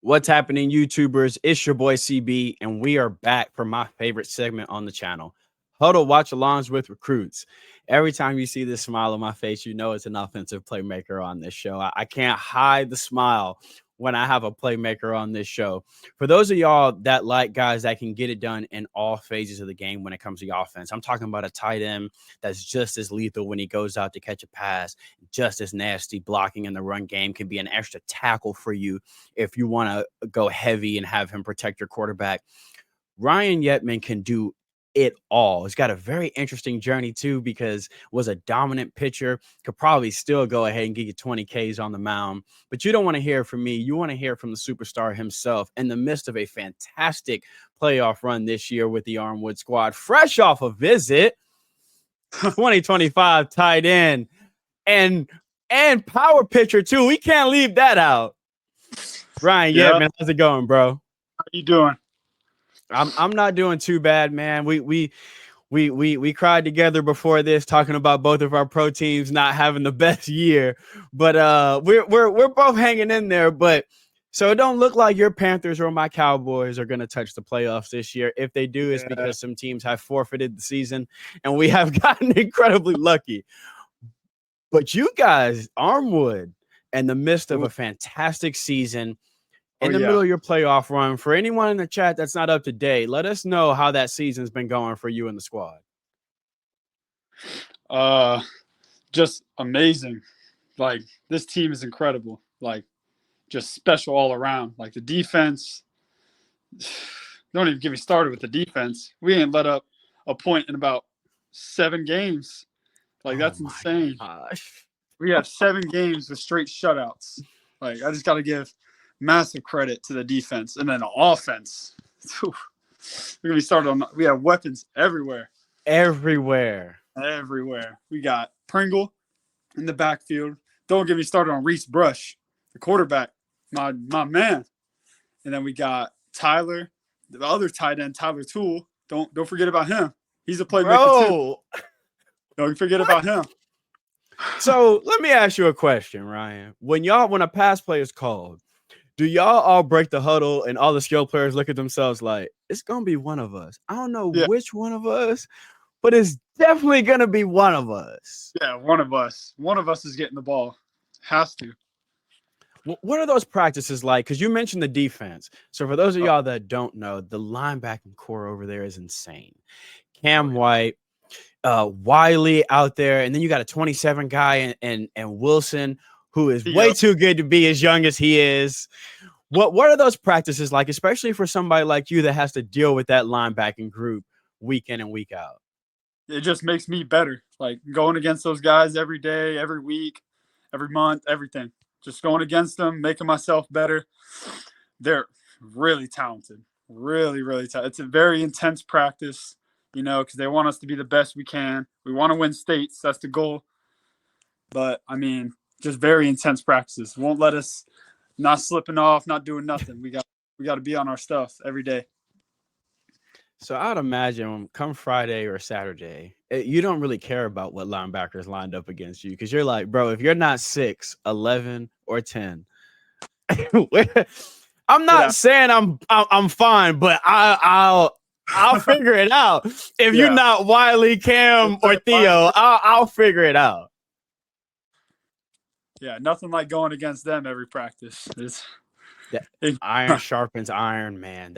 What's happening, YouTubers? It's your boy CB, and we are back for my favorite segment on the channel, Huddle Watch Alongs with Recruits. Every time you see this smile on my face, you know it's an offensive playmaker on this show. I can't hide the smile when I have a playmaker on this show. For those of y'all that like guys that can get it done in all phases of the game when it comes to the offense, I'm talking about a tight end that's just as lethal when he goes out to catch a pass, just as nasty blocking in the run game, can be an extra tackle for you if you want to go heavy and have him protect your quarterback. Rhyan Yetman can do it all. He's got a very interesting journey too, because was a dominant pitcher, could probably still go ahead and get you 20 Ks on the mound. But you don't want to hear from me. You want to hear from the superstar himself in the midst of a fantastic playoff run this year with the Armwood squad, fresh off a visit, 2025 tight end and power pitcher too. We can't leave that out. Rhyan Yetman, how's it going, bro? How you doing? I'm not doing too bad, man. We cried together before this, talking about both of our pro teams not having the best year, but we're both hanging in there. But so it don't look like your Panthers or my Cowboys are going to touch the playoffs this year. If they do, it's because some teams have forfeited the season, and we have gotten incredibly lucky. But you guys, Armwood, in the midst of a fantastic season, in the middle of your playoff run, for anyone in the chat that's not up to date, let us know how that season's been going for you and the squad. Just amazing. Like, this team is incredible. Like, just special all around. Like, the defense, don't even get me started with the defense. We ain't let up a point in about 7 games. Like, that's insane. Gosh. We have 7 games with straight shutouts. Like, I just got to give massive credit to the defense. And then the offense. We're going to be started on – we have weapons everywhere. Everywhere. We got Pringle in the backfield. Don't get me started on Reese Brush, the quarterback, my man. And then we got Tyler, the other tight end, Tyler Toole. Don't forget about him. He's a playmaker too. Don't forget about him. So let me ask you a question, Ryan. When a pass play is called, do y'all all break the huddle and all the skill players look at themselves like, it's going to be one of us? I don't know which one of us, but it's definitely going to be one of us. Yeah, one of us. One of us is getting the ball. Has to. What are those practices like? Because you mentioned the defense. So for those of y'all that don't know, the linebacking core over there is insane. Cam White, Wiley out there, and then you got a 27 guy and Wilson, who is way too good to be as young as he is. What are those practices like, especially for somebody like you that has to deal with that linebacking group week in and week out? It just makes me better. Like, going against those guys every day, every week, every month, everything. Just going against them, making myself better. They're really talented. Really, really talented. It's a very intense practice, because they want us to be the best we can. We want to win states. That's the goal. But, I mean, just very intense practices. Won't let us not slipping off, not doing nothing. We got to be on our stuff every day. So I'd imagine come Friday or Saturday, you don't really care about what linebackers lined up against you, because you're like, bro, if you're not 6, 11, or 10, I'm not saying I'm fine, but I'll figure it out. If you're not Wiley, Cam, or Theo, I'll figure it out. Yeah, nothing like going against them every practice. Iron sharpens iron, man.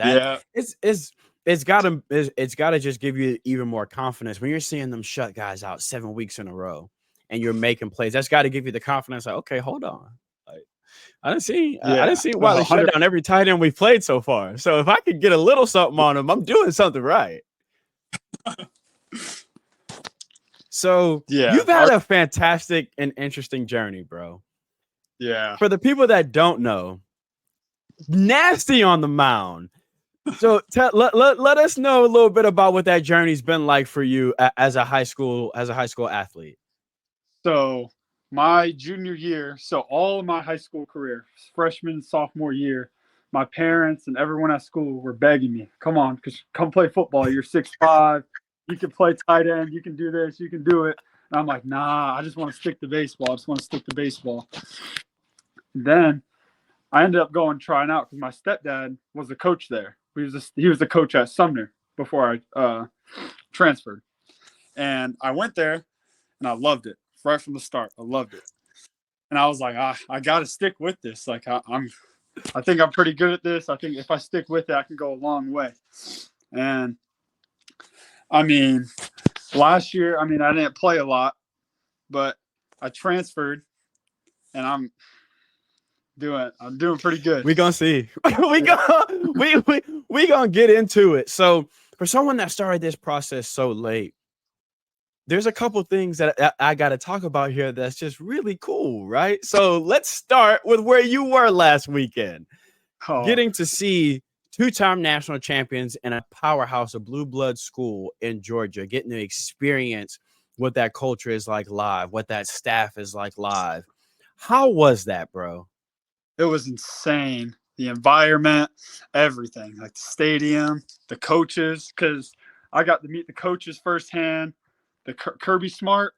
It's gotta just give you even more confidence when you're seeing them shut guys out 7 weeks in a row and you're making plays. That's got to give you the confidence. Like, okay, hold on. Like, I didn't see Wiley shut down every tight end we've played so far. So if I could get a little something on him, I'm doing something right. So you've had a fantastic and interesting journey, bro. Yeah. For the people that don't know, nasty on the mound. So let us know a little bit about what that journey's been like for you as a high school athlete. So my junior year, so all of my high school career, freshman, sophomore year, my parents and everyone at school were begging me, come play football. You're 6'5", you can play tight end, you can do this, you can do it. And I'm like, nah, I just want to stick to baseball. Then I ended up going trying out because my stepdad was the coach there. He was the coach at Sumner before I transferred, and I went there and I loved it right from the start. I loved it, and I was like, I got to stick with this. Like I think I'm pretty good at this. I think if I stick with it, I can go a long way. And I mean, last year, I mean, I didn't play a lot, but I transferred, and I'm doing pretty good. We gonna see. we gonna get into it. So for someone that started this process so late, there's a couple things that I got to talk about here that's just really cool, right? So let's start with where you were last weekend, getting to see two-time national champions in a powerhouse, a blue blood school in Georgia, getting to experience what that culture is like live, what that staff is like live. How was that, bro? It was insane. The environment, everything, like the stadium, the coaches, because I got to meet the coaches firsthand. The Kirby Smart,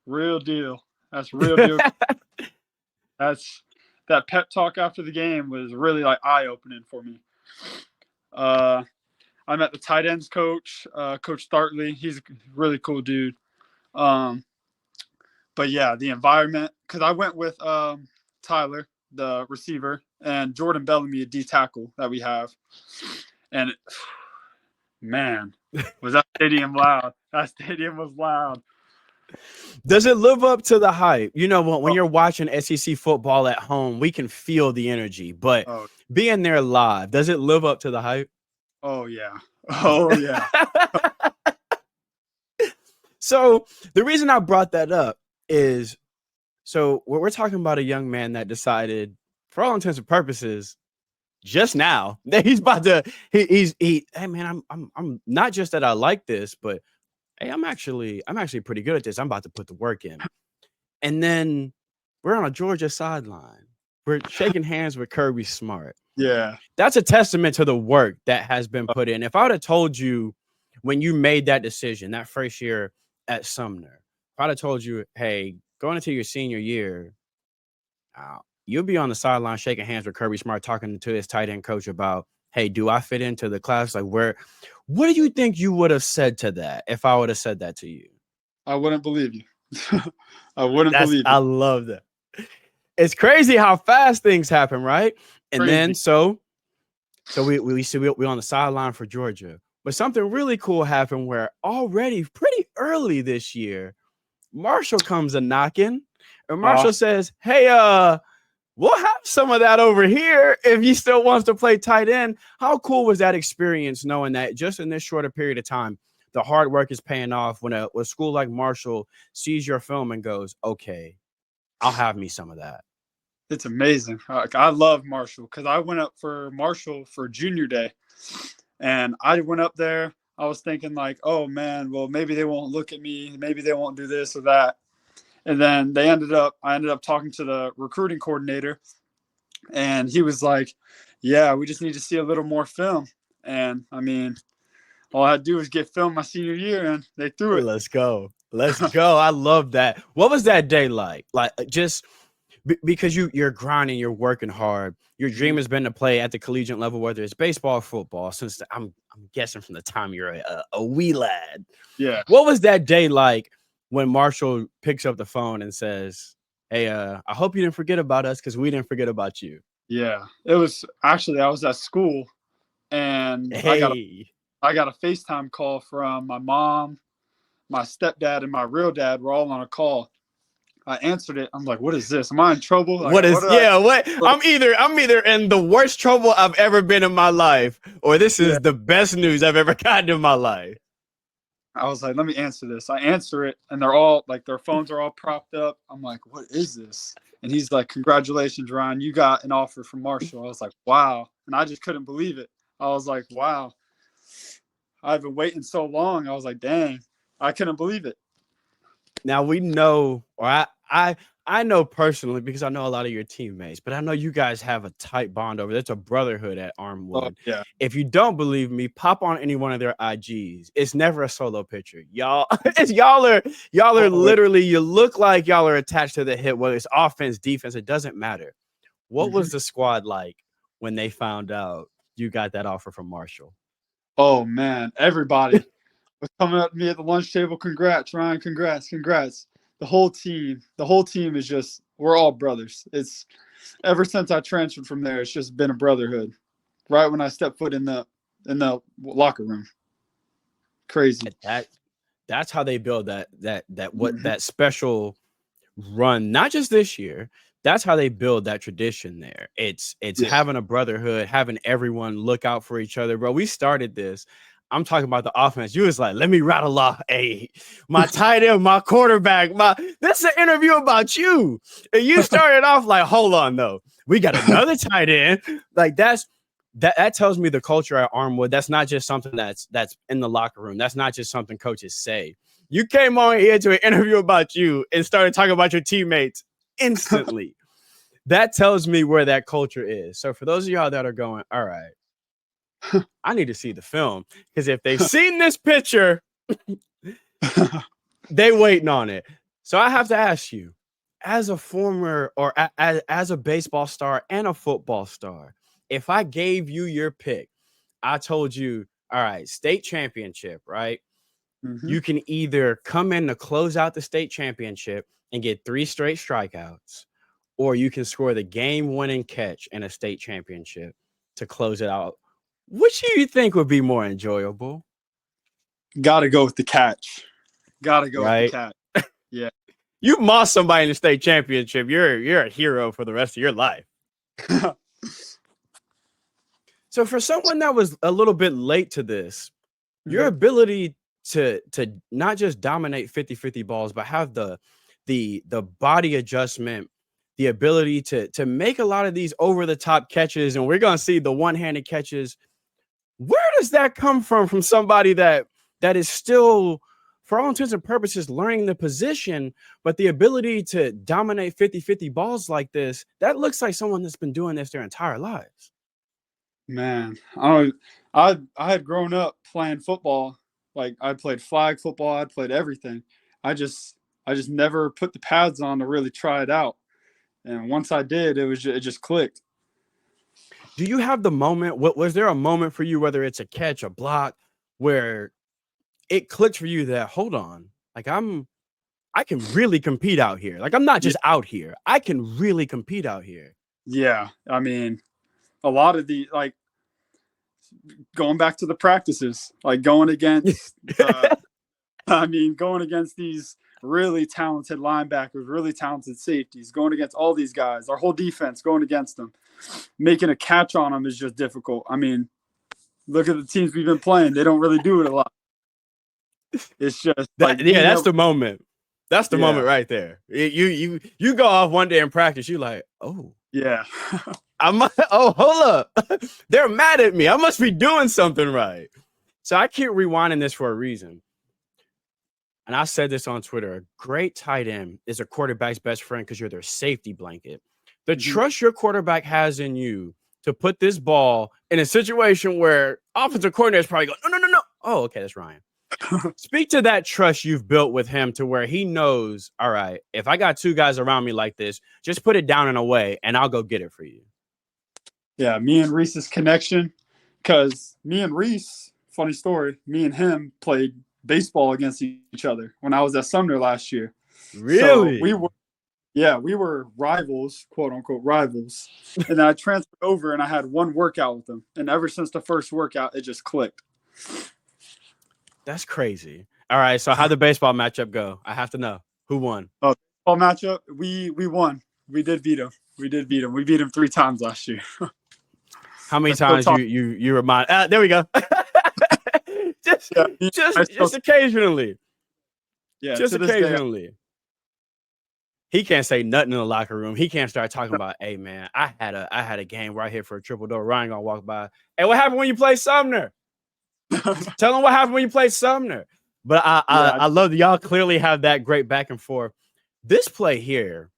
real deal. That's real deal. That pep talk after the game was really like eye opening for me. I met the tight ends coach, Coach Startley. He's a really cool dude. But yeah, the environment, because I went with Tyler, the receiver, and Jordan Bellamy, a D tackle that we have. And man, was that stadium loud. That stadium was loud. Does it live up to the hype? You know, when you're watching SEC football at home, we can feel the energy, but being there live, does it live up to the hype? Oh, yeah. Oh, yeah. So the reason I brought that up is, so we're talking about a young man that decided, for all intents and purposes, just now that he's about to, hey man, I'm not just that I like this, but hey, I'm actually pretty good at this. I'm about to put the work in. And then we're on a Georgia sideline. We're shaking hands with Kirby Smart. Yeah. That's a testament to the work that has been put in. If I would have told you when you made that decision, that first year at Sumner, if I'd have told you, hey, going into your senior year, you'll be on the sideline shaking hands with Kirby Smart, talking to his tight end coach about, hey, do I fit into the class? Like, what do you think you would have said to that if I would have said that to you? I wouldn't believe you. I wouldn't believe you. I love that. It's crazy how fast things happen, right? And then so we see we're on the sideline for Georgia. But something really cool happened where already pretty early this year, Marshall comes a knocking, and Marshall says, hey, we'll have some of that over here if he still wants to play tight end. How cool was that experience, knowing that just in this shorter period of time, the hard work is paying off when a school like Marshall sees your film and goes, okay, I'll have me some of that. It's amazing. I love Marshall because I went up for Marshall for junior day, and I went up there. I was thinking like, oh man, well maybe they won't look at me, maybe they won't do this or that. And then I ended up talking to the recruiting coordinator, and he was like, yeah, we just need to see a little more film. And I mean, all I had to do was get film my senior year, and they threw it. Let's go. I love that. What was that day like? Like, just because you're grinding, you're working hard. Your dream has been to play at the collegiate level, whether it's baseball or football. Since I'm guessing from the time you're a wee lad. Yeah. What was that day like when Marshall picks up the phone and says, hey, I hope you didn't forget about us because we didn't forget about you? Yeah. It was actually, I was at school, and I got a FaceTime call from my mom, my stepdad, and my real dad were all on a call. I answered it. I'm like, what is this? Am I in trouble? Like, I'm either in the worst trouble I've ever been in my life, or this is the best news I've ever gotten in my life. I was like, let me answer this. I answer it, and they're all like, their phones are all propped up. I'm like, what is this? And he's like, congratulations, Ryan. You got an offer from Marshall. I was like, wow. And I just couldn't believe it. I was like, wow. I've been waiting so long. I was like, dang, I couldn't believe it. Now we know, or I know personally because I know a lot of your teammates, but I know you guys have a tight bond over there. It's a brotherhood at Armwood. Oh, yeah. If you don't believe me, pop on any one of their IGs. It's never a solo picture. Y'all are literally, you look like y'all are attached to the hip, whether it's offense, defense, it doesn't matter. What was the squad like when they found out you got that offer from Marshall? Oh man, everybody was coming up to me at the lunch table. Congrats, Ryan. Congrats, congrats. The whole team is just, we're all brothers. It's ever since I transferred from there, it's just been a brotherhood. Right when I stepped foot in the locker room. Crazy. That's how they build that special run, not just this year. That's how they build that tradition there. It's having a brotherhood, having everyone look out for each other. Bro, we started this. I'm talking about the offense. You was like, let me rattle off my tight end, my quarterback, this is an interview about you. And you started off like, hold on, though. We got another tight end. Like that tells me the culture at Armwood. That's not just something that's in the locker room. That's not just something coaches say. You came on here to an interview about you and started talking about your teammates instantly. That tells me where that culture is. So for those of y'all that are going, all right, I need to see the film, because if they've seen this picture, they waiting on it. So I have to ask you, as a former or as a baseball star and a football star, if I gave you your pick, I told you, all right, state championship, right? You can either come in to close out the state championship and get 3 straight strikeouts, or you can score the game-winning catch in a state championship to close it out. Which do you think would be more enjoyable? Gotta go with the catch. With the catch. Yeah. You moss somebody in the state championship, you're a hero for the rest of your life. So for someone that was a little bit late to this, your ability to not just dominate 50-50 balls, but have the body adjustment, the ability to make a lot of these over-the-top catches, and we're going to see the one-handed catches. Where does that come from somebody that is still, for all intents and purposes, learning the position, but the ability to dominate 50-50 balls like this, that looks like someone that's been doing this their entire lives. Man, I had grown up playing football. Like, I played flag football, I played everything. I just never put the pads on to really try it out. And once I did, it just clicked. Do you have the moment? Was there a moment for you, whether it's a catch, a block, where it clicked for you that, hold on, like I can really compete out here. Like, I'm not just out here. I can really compete out here. Yeah. I mean, a lot of the, like, going back to the practices, like going against going against these really talented linebackers, really talented safeties, going against all these guys, our whole defense going against them, making a catch on them is just difficult. I mean, look at the teams we've been playing. They don't really do it a lot. It's just that's the moment. That's the moment right there. You go off one day in practice, you like, oh. Yeah. hold up. They're mad at me. I must be doing something right. So I keep rewinding this for a reason. And I said this on Twitter, a great tight end is a quarterback's best friend because you're their safety blanket. The trust your quarterback has in you to put this ball in a situation where offensive coordinator is probably going, no. Oh, okay, that's Ryan. Speak to that trust you've built with him to where he knows, all right, if I got 2 guys around me like this, just put it down in a way and I'll go get it for you. Yeah, me and Reese's connection, because me and Reese, funny story, me and him played baseball against each other when I was at Sumner last year. Really? So we were rivals, quote unquote rivals. And then I transferred over and I had one workout with him. And ever since the first workout, it just clicked. That's crazy. All right, so how'd the baseball matchup go? I have to know. Who won? Oh, baseball matchup, we won. We did beat him. We beat him 3 times last year. How many times you remind? There we go. just occasionally. Yeah, just occasionally. He can't say nothing in the locker room. He can't start talking about, hey man, I had a game right here for a triple double. Ryan gonna walk by. Hey, what happened when you played Sumner? Tell him what happened when you played Sumner. But I love that y'all clearly have that great back and forth. This play here,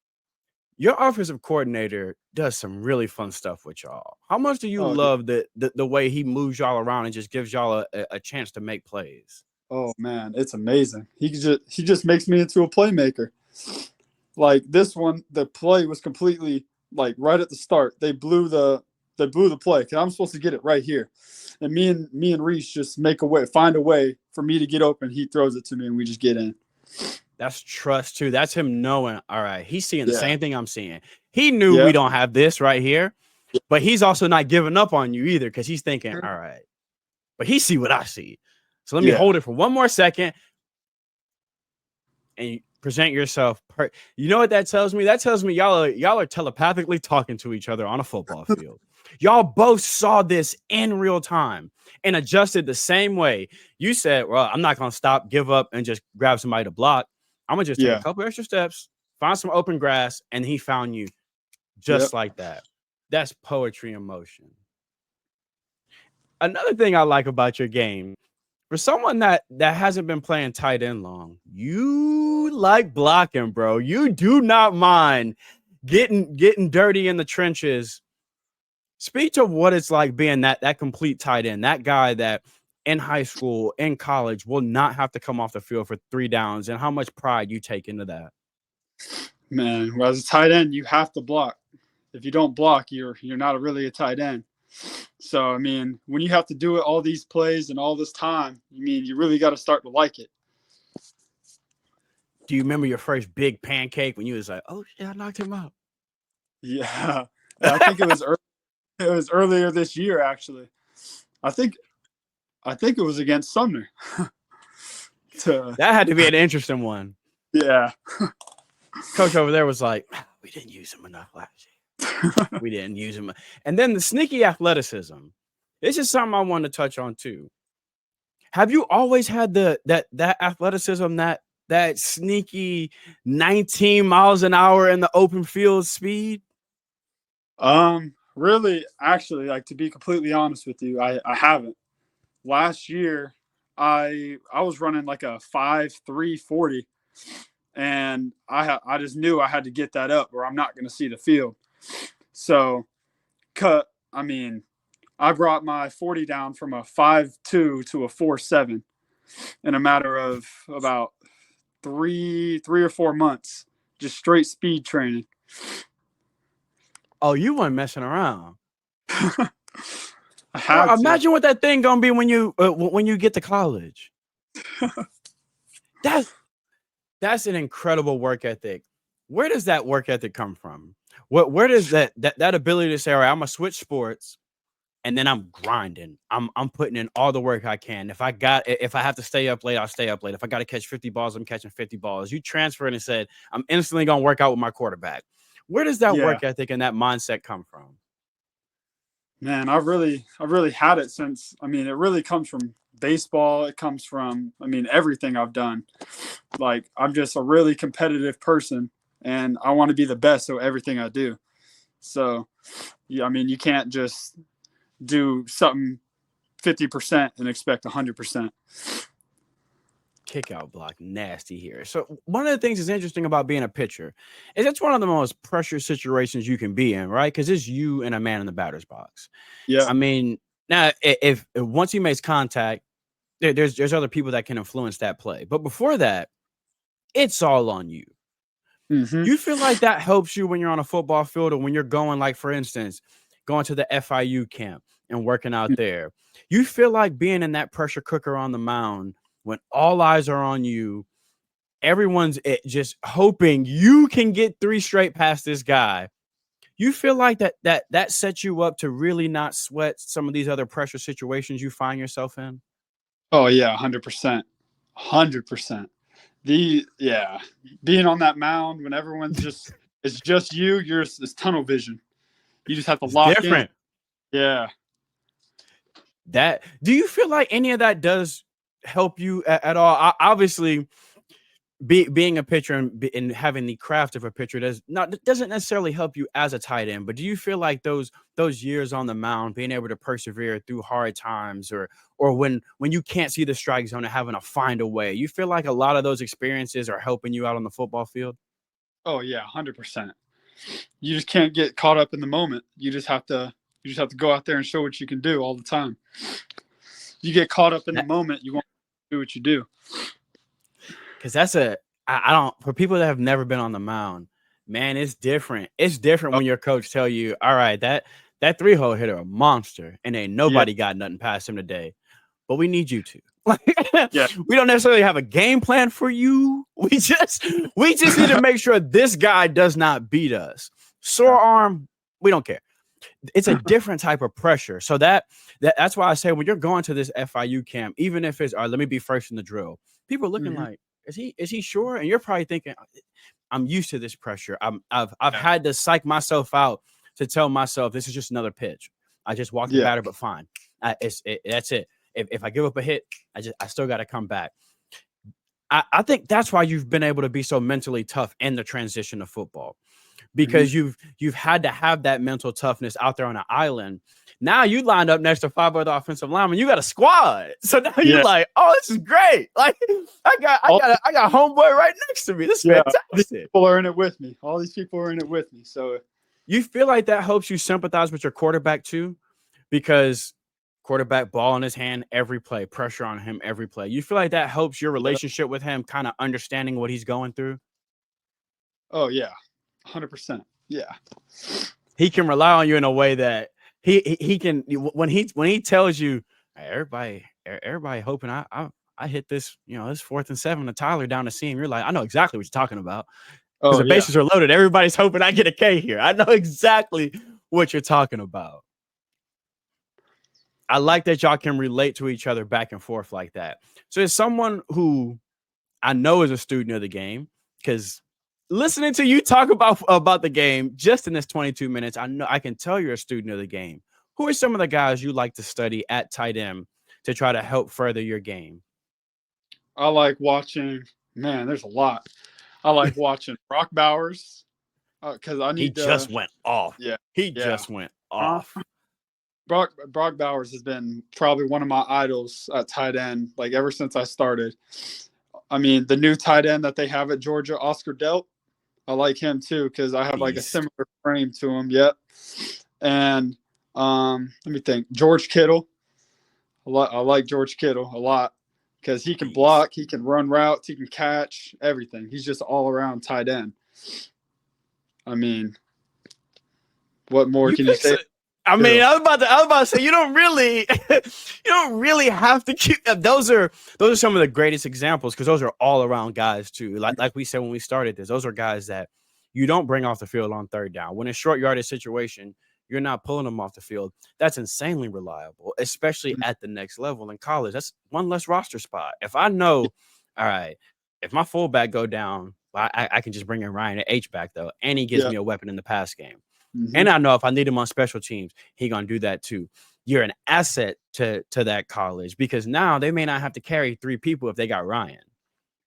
your offensive coordinator does some really fun stuff with y'all. How much do you love the way he moves y'all around and just gives y'all a chance to make plays? Oh man, it's amazing. He just makes me into a playmaker. Like this one, the play was completely like right at the start. They blew the play because I'm supposed to get it right here, and me and Reese just find a way for me to get open. He throws it to me, and we just get in. That's trust too. That's him knowing, all right, he's seeing the Yeah. same thing I'm seeing. He knew we Yep. don't have this right here, but he's also not giving up on you either because he's thinking, all right, but he see what I see. So let me hold it for one more second and you present yourself. You know what that tells me? That tells me y'all are telepathically talking to each other on a football field. Y'all both saw this in real time and adjusted the same way. You said, well, I'm not going to stop, give up, and just grab somebody to block. I'm going to just take a couple extra steps, find some open grass, and he found you just like that. That's poetry in motion. Another thing I like about your game, for someone that hasn't been playing tight end long, you like blocking, bro. You do not mind getting dirty in the trenches. Speak to what it's like being that complete tight end, that guy that in high school, in college, will not have to come off the field for 3 downs, and how much pride you take into that. Man, well, as a tight end, you have to block. If you don't block, you're not really a tight end. So, I mean, when you have to do it all these plays and all this time, you really got to start to like it. Do you remember your first big pancake when you was like, oh, shit, I knocked him out? Yeah. I think it was earlier this year, actually. I think it was against Sumner. That had to be an interesting one. Yeah. Coach over there was like, we didn't use him enough last year. We didn't use him. And then the sneaky athleticism. This is something I want to touch on too. Have you always had that athleticism, that sneaky 19 miles an hour in the open field speed? Really, actually, like, to be completely honest with you, I haven't. Last year, I was running like a 5.3 40, and I just knew I had to get that up or I'm not going to see the field. So, I brought my 40 down from a 5.2 to a 4.7 in a matter of about three or 4 months, just straight speed training. Oh, you weren't messing around. Imagine what that thing gonna be when you get to college. That's an incredible work ethic. Where does that work ethic come from? Where does that ability to say, all right, I'm gonna switch sports, and then I'm grinding. I'm putting in all the work I can. If I have to stay up late, I'll stay up late. If I got to catch 50 balls, I'm catching 50 balls. You transferred and said, I'm instantly gonna work out with my quarterback. Where does that work ethic and that mindset come from? Man, I've really had it since. It really comes from baseball. It comes from, everything I've done. Like, I'm just a really competitive person, and I want to be the best at everything I do. So, yeah, you can't just do something 50% and expect 100%. Kick out block, nasty here. So one of the things that's interesting about being a pitcher is it's one of the most pressure situations you can be in, right? Because it's you and a man in the batter's box. Yeah. Now if once he makes contact, there's other people that can influence that play. But before that, it's all on you. Mm-hmm. You feel like that helps you when you're on a football field or when you're going, like, for instance, going to the FIU camp and working out there. You feel like being in that pressure cooker on the mound when all eyes are on you, everyone's just hoping you can get 3 straight past this guy. You feel like that sets you up to really not sweat some of these other pressure situations you find yourself in? Oh, yeah, 100%. 100%. Being on that mound when everyone's it's just you, it's tunnel vision. You just have to lock in. Yeah. Do you feel like any of that does help you at all? Obviously, being a pitcher and having the craft of a pitcher doesn't necessarily help you as a tight end. But do you feel like those years on the mound, being able to persevere through hard times, or when you can't see the strike zone and having to find a way, you feel like a lot of those experiences are helping you out on the football field? Oh yeah, 100%. You just can't get caught up in the moment. You just have to go out there and show what you can do all the time. You get caught up in the moment, you won't do what you do. Because for people that have never been on the mound, Man, it's different. It's different when your coach tell you, all right, that 3-hole hitter a monster, and ain't Yeah, nobody got nothing past him today. But we need you to. yeah, We don't necessarily have a game plan for you. We just need to make sure this guy does not beat us. Sore arm, we don't care. It's a different type of pressure. So that's why I say when you're going to this FIU camp, even if it's all right, let me be first in the drill, people are looking hmm like, is he sure? And you're probably thinking, I'm used to this pressure. I've yeah, had to psych myself out to tell myself this is just another pitch. I just walked the yeah. batter, but fine. That's it. If I give up a hit, I still got to come back. I think that's why you've been able to be so mentally tough in the transition to football, hmm because you've had to have that mental toughness out there on an island. Now you lined up next to 5 other offensive linemen. You got a squad, so now you Yeah. like, oh, this is great. Like I got homeboy right next to me. This is Yeah, these fantastic. people are in it with me. All these people are in it with me. So You feel like that helps you sympathize with your quarterback too, because quarterback ball in his hand every play, pressure on him every play. You feel like that helps your yeah. relationship with him, kind of understanding what he's going through. Oh yeah, 100%. Yeah, He can rely on you in a way that he can when he tells you, hey, everybody hoping I hit this, this 4th and 7 to Tyler down the seam. You're like, I know exactly what you're talking about, because oh the yeah, bases are loaded. Everybody's hoping I get a K here. I know exactly what you're talking about. I like that y'all can relate to each other back and forth like that. So as someone who I know is a student of the game, because listening to you talk about the game just in this 22 minutes, I know I can tell you're a student of the game. Who are some of the guys you like to study at tight end to try to help further your game? I like watching. Man, there's a lot. I like watching Brock Bowers because I He need to. just went off. Yeah, He yeah. just went Huh? off. Brock Bowers has been probably one of my idols at tight end, like ever since I started. I mean, the new tight end that they have at Georgia, Oscar Delt, I like him too because I have like a Beast. similar frame to him. Yep. And let me think. George Kittle. I like George Kittle a lot because he can Beast. block, he can run routes, he can catch everything. He's just all around tight end. I mean, what more You can you pick. say? I mean, Kittle? I was about to say you don't really, you don't really have to keep. Those are some of the greatest examples, because those are all around guys too. Like we said when we started this, those are guys that you don't bring off the field on 3rd down. When it's short yardage situation, you're not pulling them off the field. That's insanely reliable, especially at the next level in college. That's one less roster spot. If I know, all right, if my fullback go down, I can just bring in Ryan at H back though, and he gives Yeah. me a weapon in the pass game. Mm-hmm. And I know if I need him on special teams, he gonna do that too. You're an asset to that college, because now they may not have to carry 3 people if they got Ryan.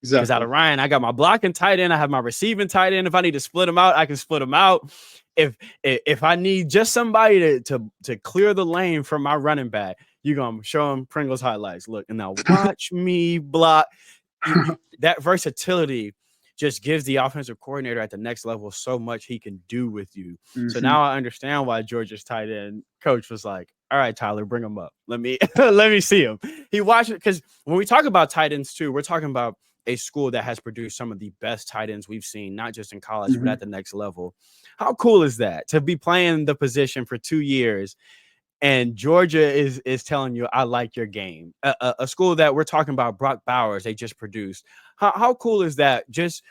Because out Exactly. of Ryan, I got my blocking tight end, I have my receiving tight end. If I need to split them out, I can split them out. If I need just somebody to clear the lane from my running back, you're gonna show him Pringle's highlights. Look, and now watch me block. That versatility just gives the offensive coordinator at the next level so much he can do with you. So Mm-hmm. now I understand why Georgia's tight end coach was like, all right, Tyler, bring him up. Let me let me see him. He watched it, because when we talk about tight ends too, we're talking about a school that has produced some of the best tight ends we've seen, not just in college, but Mm-hmm. at the next level. How cool is that to be playing the position for 2 years and Georgia is telling you, I like your game? A school that we're talking about, Brock Bowers, they just produced. How cool is that? Just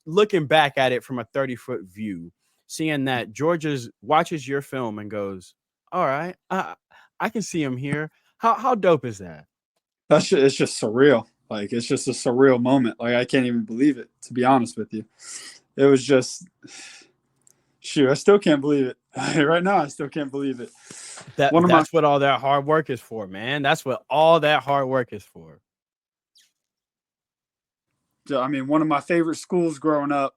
looking back at it from a 30-foot view, seeing that Georgia's watches your film and goes, all right, I can see him here. How dope is that? It's just surreal. Like it's just a surreal moment. Like I can't even believe it. To be honest with you, it was just shoot. I still can't believe it. Right now, I still can't believe it. One of my That's what all that hard work is for, man. That's what all that hard work is for. I mean, one of my favorite schools growing up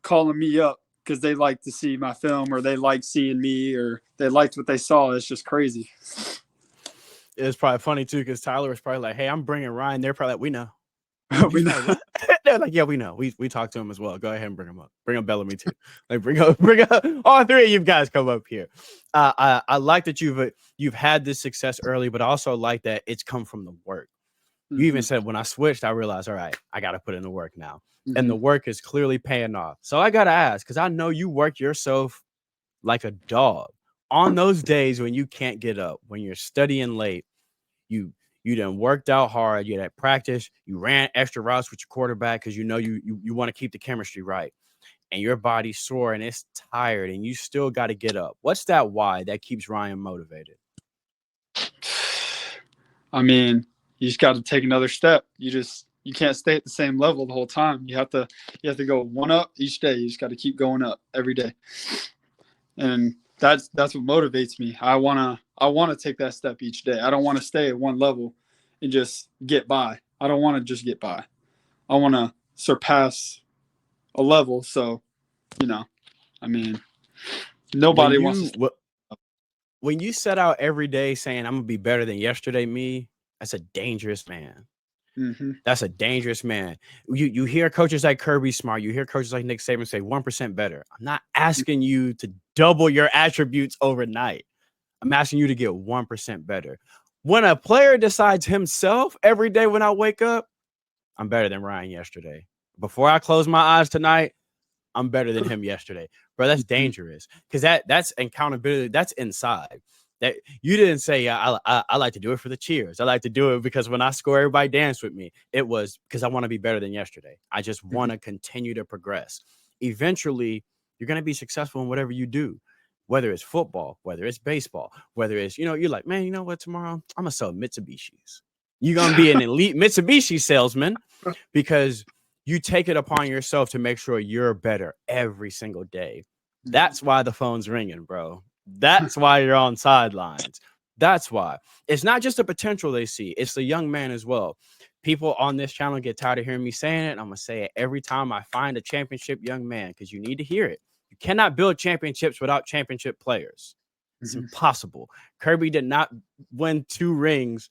calling me up because they like to see my film or they like seeing me or they liked what they saw. It's just crazy. It's probably funny too, because Tyler was probably like, "Hey, I'm bringing Ryan." They're probably like, "We know." We He's know. like, "What?" They're like, "Yeah, we know. We talked to him as well. Go ahead and bring him up. Bring up Bellamy too. Like, bring up all 3 of you guys come up here." I like that you've had this success early, but I also like that it's come from the work. You even said when I switched, I realized, all right, I got to put in the work now. And the Mm-hmm. work is clearly paying off. So I got to ask, because I know you work yourself like a dog on those days when you can't get up, when you're studying late, you done worked out hard, you had at practice, you ran extra routes with your quarterback because you know you want to keep the chemistry right, and your body's sore and it's tired and you still got to get up. What's that why that keeps Ryan motivated? I mean, you just got to take another step. You can't stay at the same level the whole time. You have to go one up each day. You just got to keep going up every day, and that's what motivates me. I wanna take that step each day. I don't want to stay at one level and just get by. I don't want to just get by. I want to surpass a level. So, I mean, When nobody wants to. you when you set out every day saying I'm gonna be better than yesterday me, that's a dangerous man. Mm-hmm. That's a dangerous man. You hear coaches like Kirby Smart, you hear coaches like Nick Saban say 1% better. I'm not asking you to double your attributes overnight. I'm asking you to get 1% better. When a player decides himself every day when I wake up, I'm better than Ryan yesterday. Before I close my eyes tonight, I'm better than him yesterday. Bro, that's dangerous because that's accountability. That's inside. That you didn't say, I like to do it for the cheers. I like to do it because when I score, everybody dance with me. It was because I want to be better than yesterday. I just want to continue to progress. Eventually, you're going to be successful in whatever you do, whether it's football, whether it's baseball, whether it's, you're like, man, you know what, tomorrow I'm going to sell Mitsubishis. You're going to be an elite Mitsubishi salesman because you take it upon yourself to make sure you're better every single day. That's why the phone's ringing, bro. That's why you're on sidelines. That's why. It's not just the potential they see, it's the young man as well. People on this channel get tired of hearing me saying it. I'm going to say it every time I find a championship young man because you need to hear it. You cannot build championships without championship players. It's impossible. Kirby did not win 2 rings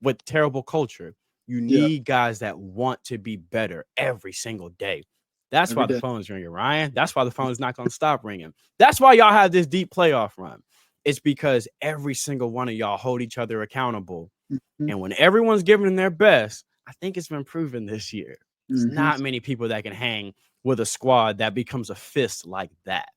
with terrible culture. You need guys that want to be better every single day. That's Every why the day. phone's ringing, Ryan. That's why the phone's not going to stop ringing. That's why y'all have this deep playoff run. It's because every single one of y'all hold each other accountable. And when everyone's giving their best, I think it's been proven this year. There's not many people that can hang with a squad that becomes a fist like that.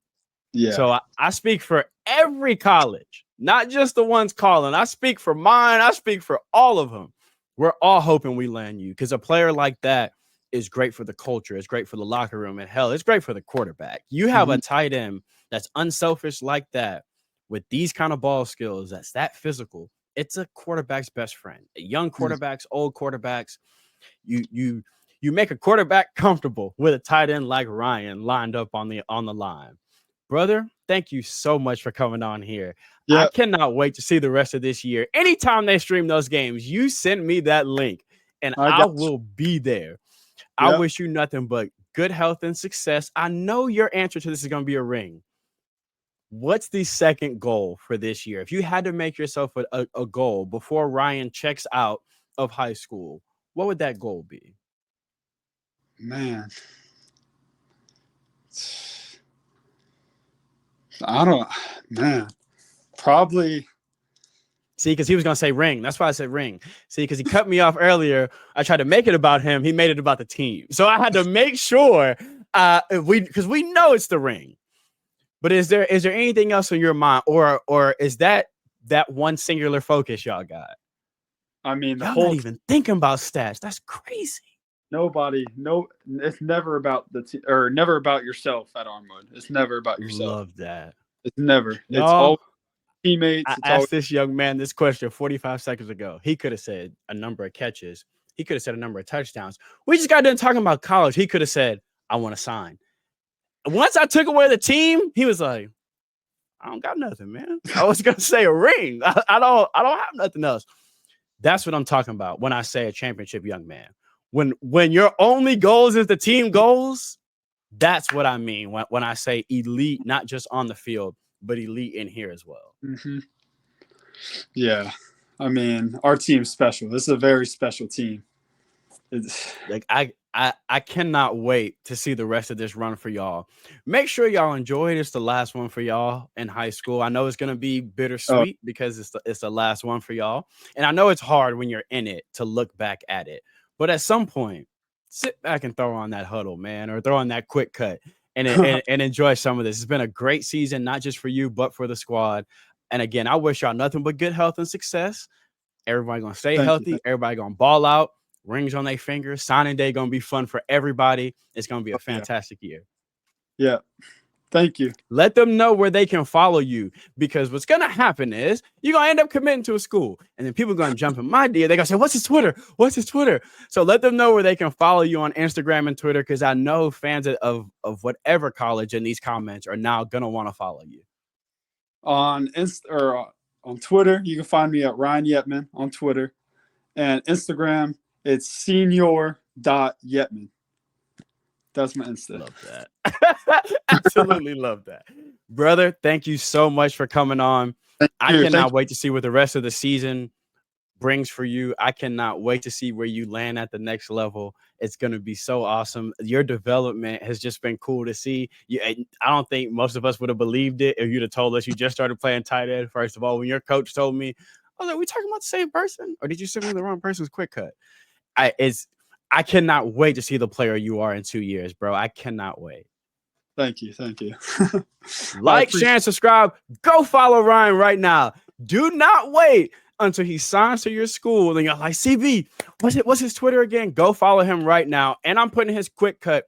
Yeah. So I speak for every college, not just the ones calling. I speak for mine. I speak for all of them. We're all hoping we land you because a player like that is great for the culture. It's great for the locker room. And hell, it's great for the quarterback. You have a tight end that's unselfish like that with these kind of ball skills, that's that physical. It's a quarterback's best friend. Young quarterbacks, old quarterbacks, you make a quarterback comfortable with a tight end like Ryan lined up on the line. Brother, thank you so much for coming on here. I cannot wait to see the rest of this year. Anytime they stream those games, you send me that link and I will be there. I wish you nothing but good health and success. I know your answer to this is going to be a ring. What's the second goal for this year? If you had to make yourself a goal before Ryan checks out of high school, what would that goal be? Man. Probably. See, because he was going to say ring. That's why I said ring. See, because he cut me off earlier. I tried to make it about him. He made it about the team. So I had to make sure because we know it's the ring. But is there anything else in your mind or is that one singular focus y'all got? I mean, y'all not even thinking about stats. That's crazy. It's never about never about yourself at Armwood. It's never about yourself. Love that. It's never. No, it's all teammates. I asked this young man this question 45 seconds ago. He could have said a number of catches. He could have said a number of touchdowns. We just got done talking about college. He could have said, I want to sign. Once I took away the team, he was like, I don't got nothing, man. I was going to say a ring. I don't have nothing else. That's what I'm talking about when I say a championship young man. When your only goals is the team goals, that's what I mean when I say elite, not just on the field, but elite in here as well. Yeah. I mean, our team's special. This is a very special team. It's Like I cannot wait to see the rest of this run for y'all. Make sure y'all enjoy it. It's the last one for y'all in high school. I know it's gonna be oh, bittersweet because it's the last one for y'all. And I know it's hard when you're in it to look back at it. But at some point, sit back and throw on that huddle, man, or throw on that quick cut and enjoy some of this. It's been a great season, not just for you, but for the squad. And again, I wish y'all nothing but good health and success. Everybody gonna stay thank you. healthy. Everybody gonna ball out. Rings on their fingers. Signing day gonna be fun for everybody. It's gonna be a Oh, yeah. fantastic year. Yeah. Thank you. Let them know where they can follow you, because what's gonna happen is you're gonna end up committing to a school, and then people are gonna jump in my DM. They're gonna say, "What's his Twitter? What's his Twitter?" So let them know where they can follow you on Instagram and Twitter, because I know fans of whatever college in these comments are now gonna want to follow you. On Twitter, you can find me at Rhyan Yetman on Twitter, and Instagram it's senior.yetman. That's my Insta. Love that. Absolutely love that. Brother, thank you so much for coming on. Thank I you. cannot wait to see what the rest of the season brings for you. I cannot wait to see where you land at the next level. It's going to be so awesome. Your development has just been cool to see. I don't think most of us would have believed it if you'd have told us you just started playing tight end. First of all, when your coach told me, I was like, "We talking about the same person, or did you send me the wrong person's quick cut?" I cannot wait to see the player you are in 2 years, bro. I cannot wait. Thank you. Thank you. Like, share, and subscribe. Go follow Ryan right now. Do not wait until he signs to your school. Then you're like, CB, what's his Twitter again? Go follow him right now. And I'm putting his quick cut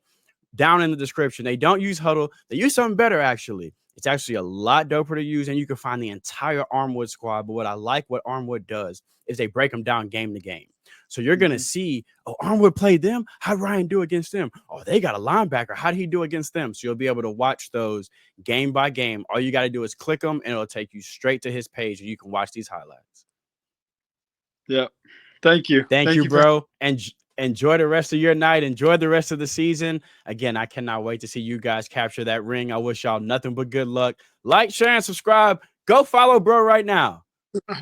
down in the description. They don't use Huddle. They use something better, actually. It's actually a lot doper to use, and you can find the entire Armwood squad. But what I like what Armwood does is they break them down game to game. So you're going to see, oh, Armwood played them. How'd Ryan do against them? Oh, they got a linebacker. How did he do against them? So you'll be able to watch those game by game. All you got to do is click them, and it'll take you straight to his page, and you can watch these highlights. Yeah. Thank you. Thank you, bro. And enjoy the rest of your night. Enjoy the rest of the season. Again, I cannot wait to see you guys capture that ring. I wish y'all nothing but good luck. Like, share, and subscribe. Go follow bro right now. We out.